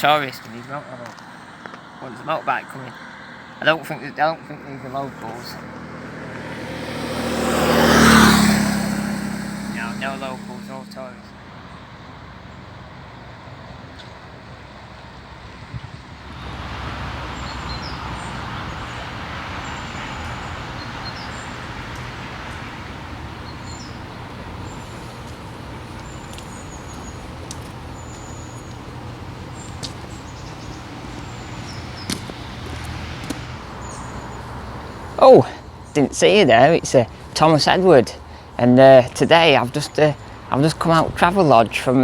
tourists and these motorbikes. Well, there's a motorbike coming. I don't think these are locals. No locals, all tourists. Oh, didn't see you there. It's Thomas Edward, and today I've just come out of Travelodge from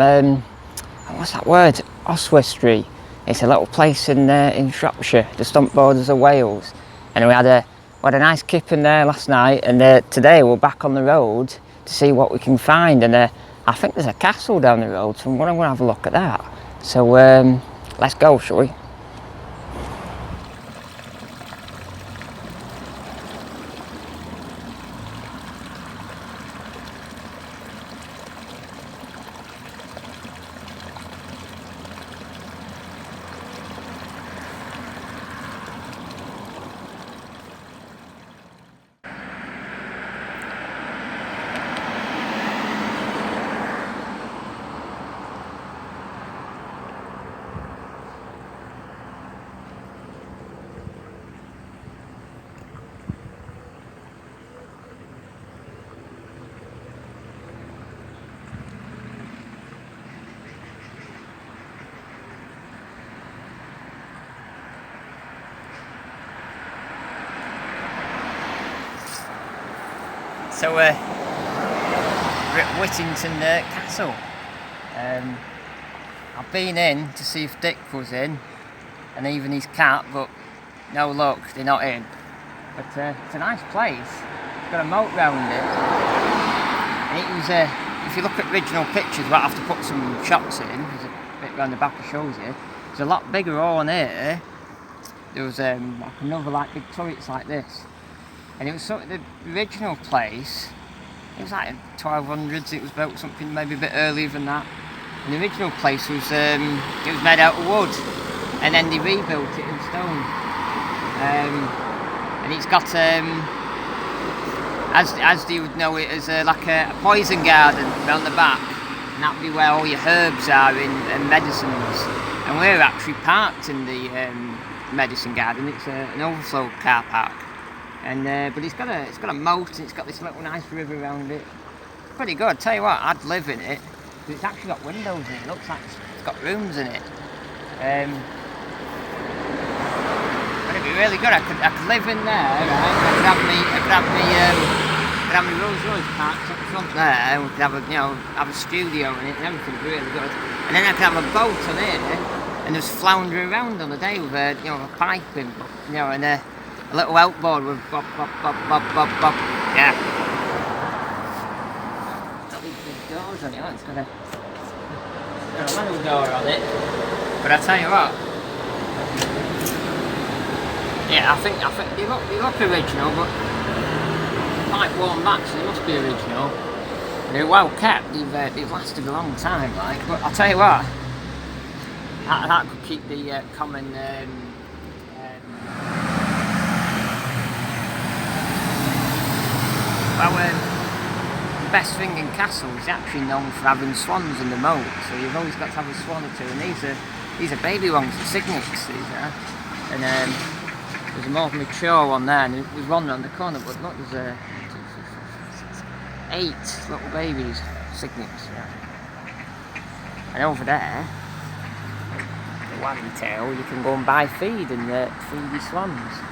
what's that word? Oswestry. It's a little place in Shropshire, just on the borders of Wales. And we had a nice kipping there last night, and today we're back on the road to see what we can find. And I think there's a castle down the road, so I'm going to have a look at that. So let's go, shall we? So we're at Whittington Castle. I've been in to see if Dick was in, and even his cat, but no luck, they're not in. But it's a nice place. It's got a moat round it. And it was, if you look at original pictures, we'll have to put some shots in. There's a bit round the back that shows you. There's a lot bigger on here. There was like another like big turrets like this. And it was sort of the original place. It was like 1200s. It was built something maybe a bit earlier than that. And the original place was it was made out of wood, and then they rebuilt it in stone. And it's got as you would know it, as like a poison garden around the back, and that'd be where all your herbs are and medicines. And we're actually parked in the medicine garden. It's an overflow car park. And but it's got a moat, and it's got this little nice river around it. Pretty good. I'll tell you what, I'd live in it. It's actually got windows in it. It looks like it's got rooms in it. But it'd be really good. I could live in there, right? I could have my Rolls Royce parked up front there, and we could have a studio in it, and everything would be really good. And then I could have a boat on here, and just flounder around on the day with a pipe and and a little outboard with bop, bop, bop, bop, bop, bop. Yeah. It's got these big doors on it. Oh, it's got a little door on it. But I tell you what. Yeah, I think they look original, but quite worn back, so they must be original. They're well kept. They've lasted a long time, like. But I tell you what. That could keep the common. Well, the best thing in Castle is actually known for having swans in the moat, so you've always got to have a swan or two, and these are baby ones, cygnets, these are. And there's a more mature one there, and there's one around the corner, but look, there's 8 little babies, cygnets. Yeah. And over there, the waggy tail, you can go and buy feed and feed your swans.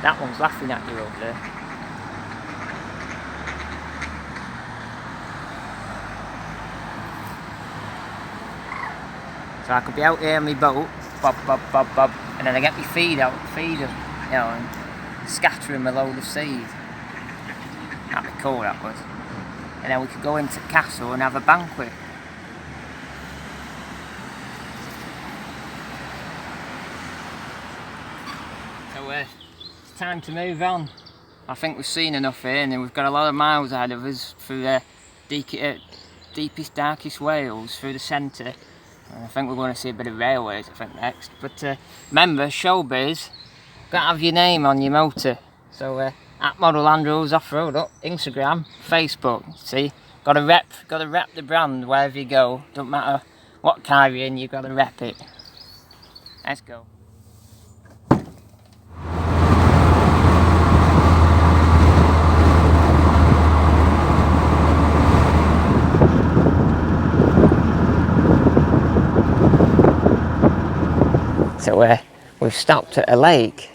That one's laughing at you over there. So I could be out here on my boat, bob, bob, bob, bob, and then I get my feed out, and scatter them a load of seed. That'd be cool, that would. And then we could go into Castle and have a banquet. So it's time to move on. I think we've seen enough here, and we've got a lot of miles ahead of us for deepest, darkest Wales through the centre. And I think we're going to see a bit of railways, I think, next. But remember, showbiz, got to have your name on your motor. So at Model Land Rules Off-Road, Instagram, Facebook, see? Got to rep the brand wherever you go. Don't matter what car you're in, you've got to rep it. Let's go. So we've stopped at a lake,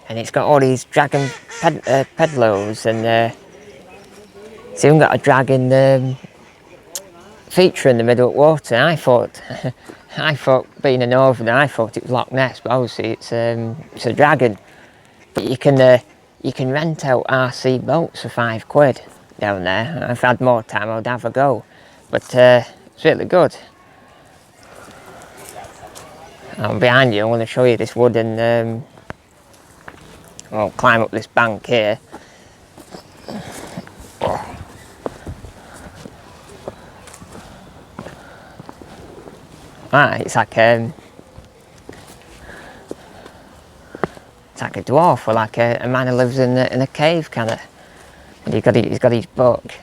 and it's got all these dragon pedals, and it's even got a dragon feature in the middle of water. And I thought, being a northerner, I thought it was Loch Ness, but obviously it's a dragon. But you can rent out RC boats for £5 down there. If I had more time, I'd have a go. But it's really good. Behind you, I want to show you this wooden. I'll climb up this bank here. It's like a dwarf, or like a man who lives in a cave, kind of. And he's got his book.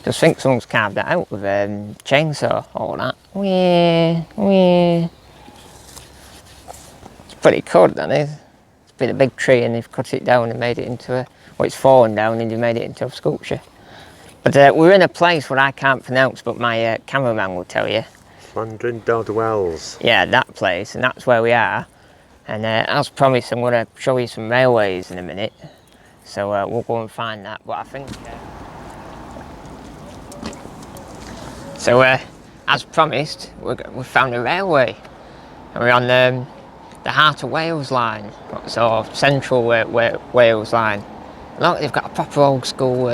Just think someone's carved that out with a chainsaw, all that. It's pretty cool, that is. It's been a big tree and they've cut it down and made it into it's fallen down and they've made it into a sculpture. But we're in a place where I can't pronounce, but my cameraman will tell you. Llandrin Wells. Yeah, that place, and that's where we are. And as promised, I'm going to show you some railways in a minute. So we'll go and find that. But I think... So as promised, we found a railway. And we're on the Heart of Wales line, so Central Wales line. Look, they've got a proper old school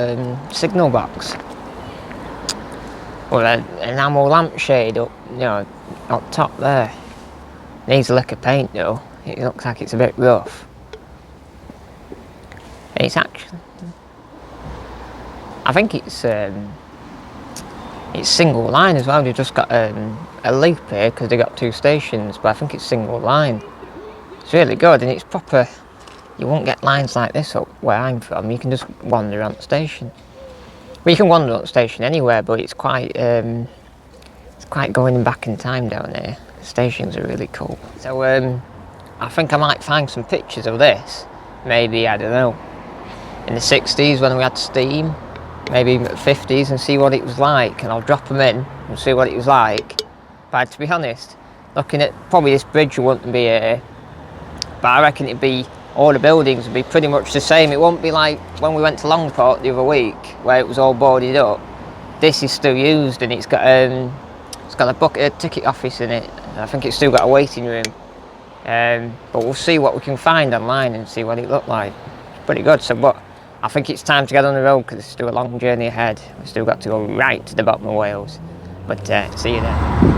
signal box with an enamel lampshade up, up top there. Needs a lick of paint though. It looks like it's a bit rough. And it's actually, I think it's single line as well. They've just got a loop here because they've got 2 stations, but I think it's single line. It's really good, and it's proper. You won't get lines like this up where I'm from. You can just wander around the station. Well, you can wander around the station anywhere, but it's quite going back in time down there. The stations are really cool. So I think I might find some pictures of this. Maybe, I don't know, in the 60s when we had steam, maybe even the 50s, and see what it was like. And I'll drop them in and see what it was like. But to be honest, looking at probably this bridge wouldn't be here, but I reckon it'd be. All the buildings would be pretty much the same. It won't be like when we went to Longport the other week, where it was all boarded up. This is still used, and it's got a ticket office in it. I think it's still got a waiting room. But we'll see what we can find online and see what it looked like. It's pretty good. So, but I think it's time to get on the road because it's still a long journey ahead. We've still got to go right to the bottom of Wales. But see you there.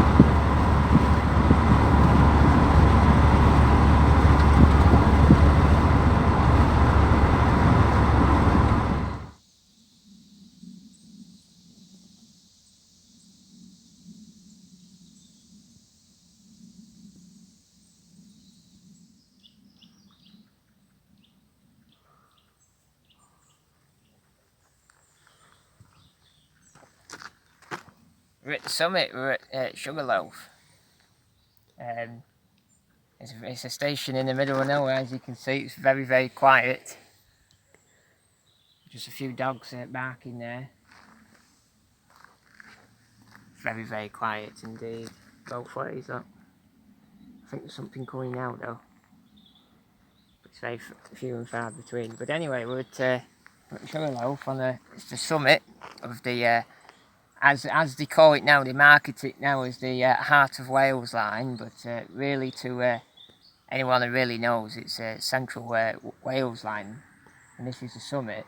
We're at the summit, we're at Sugarloaf. It's a station in the middle of nowhere, as you can see. It's very, very quiet. Just a few dogs barking there. Very, very quiet indeed. Both ways up. I think there's something coming now though. It's very few and far between. But anyway, we're at Sugarloaf it's the summit of the as they call it now, they market it now as the Heart of Wales line, but really to anyone who really knows, it's Central Wales line, and this is the summit.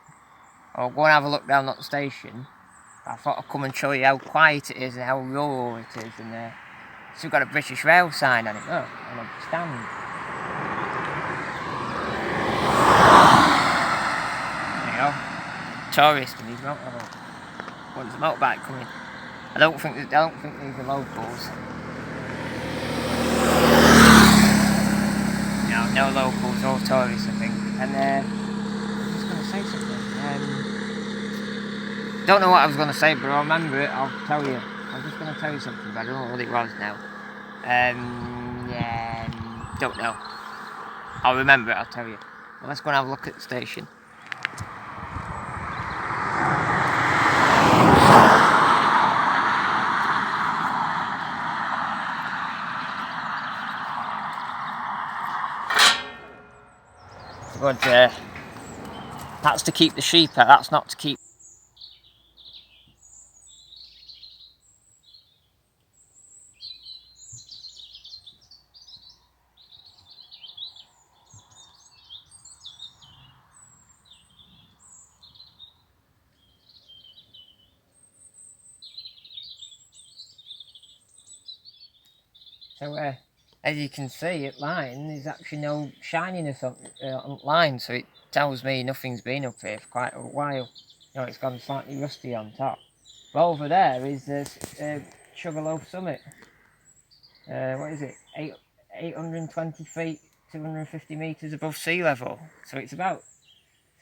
I'll go and have a look down at the station. I thought I'd come and show you how quiet it is and how rural it is, and it's still got a British Rail sign on it, look, on a stand. There you go, tourist and his motorhome. there's a motorbike coming. I don't think these are locals. No locals, all tourists, I think. And I was going to say something. Don't know what I was going to say, but I'll remember it. I'll tell you. I was just going to tell you something, but I don't know what it was now. Don't know. I'll remember it. I'll tell you. Well, let's go and have a look at the station. But that's to keep the sheep out, that's not to keep... So as you can see at line, there's actually no shininess on line, so it tells me nothing's been up here for quite a while. You know, it's gone slightly rusty on top. But over there is Sugarloaf Summit. What is it? 820 feet, 250 metres above sea level. So it's a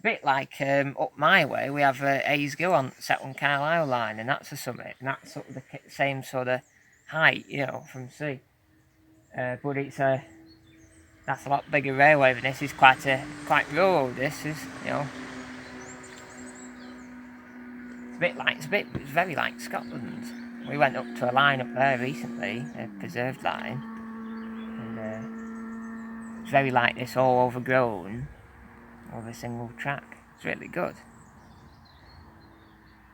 bit like up my way, we have Hayes Gill on Setland Carlisle line, and that's a summit, and that's sort of the same sort of height, you know, from sea. But that's a lot bigger railway than this. It's quite rural. This is, you know, it's very like Scotland. We went up to a line up there recently, a preserved line, and it's very like this, all overgrown, with a single track. It's really good.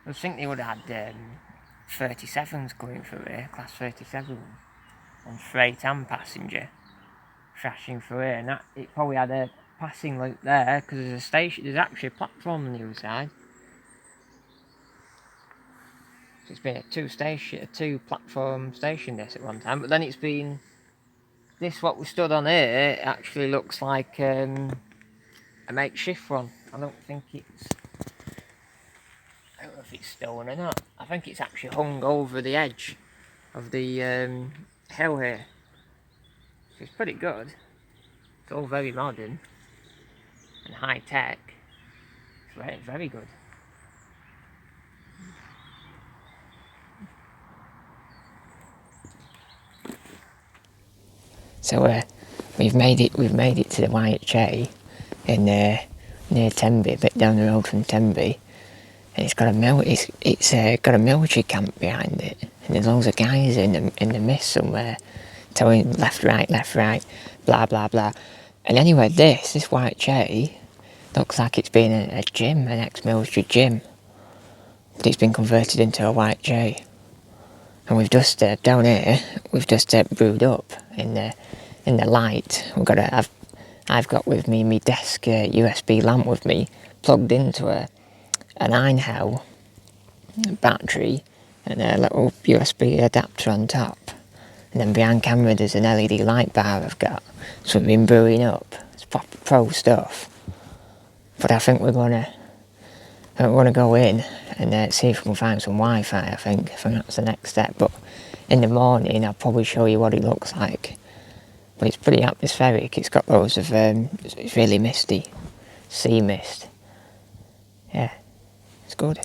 I think they would have had 37s going through here, class 37s, on freight and passenger, crashing through here, and it probably had a passing loop there, because there's a station, there's actually a platform on the other side. So it's been a two platform station this at one time, but then it's been, this what we stood on here actually looks like a makeshift one. I don't know if it's stone or not. I think it's actually hung over the edge of the hill here. So it's pretty good. It's all very modern and high tech. It's very, very good. So we've made it to the YHA in near Tenby, a bit down the road from Tenby, and it's got a military camp behind it, and there's loads of guys in the mist somewhere telling left right, blah blah blah. And anyway, this YHA looks like it's been a gym, an ex-military gym, but it's been converted into a YHA. And we've just down here, we've just brewed up in the light. I've got with me my desk USB lamp with me, plugged into a 9-hour battery and a little USB adapter on top. And then behind camera there's an LED light bar I've got. So we've been brewing up. It's proper pro stuff. But I think we're gonna go in and see if we can find some Wi-Fi. I think that's the next step. But in the morning I'll probably show you what it looks like. But it's pretty atmospheric. It's got loads of it's really misty, sea mist. Yeah, it's good.